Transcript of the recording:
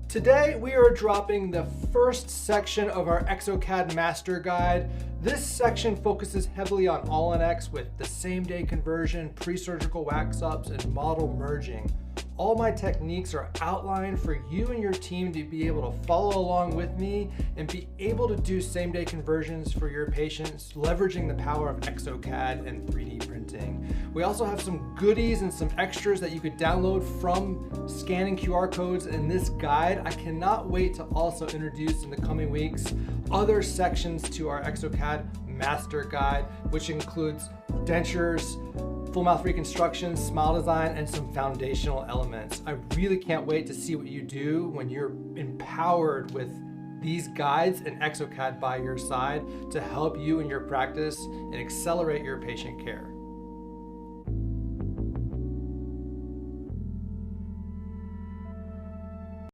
Today we are dropping the first section of our Exocad Master Guide. This section focuses heavily on All-in-X with the same-day conversion, pre-surgical wax-ups, and model merging. All my techniques are outlined for you and your team to be able to follow along with me and be able to do same-day conversions for your patients, leveraging the power of Exocad and 3D printing. We also have some goodies and some extras that you could download from scanning QR codes in this guide. I cannot wait to also introduce in the coming weeks other sections to our Exocad Master Guide, which includes dentures, full mouth reconstruction, smile design, and some foundational elements. I really can't wait to see what you do when you're empowered with these guides and Exocad by your side to help you in your practice and accelerate your patient care.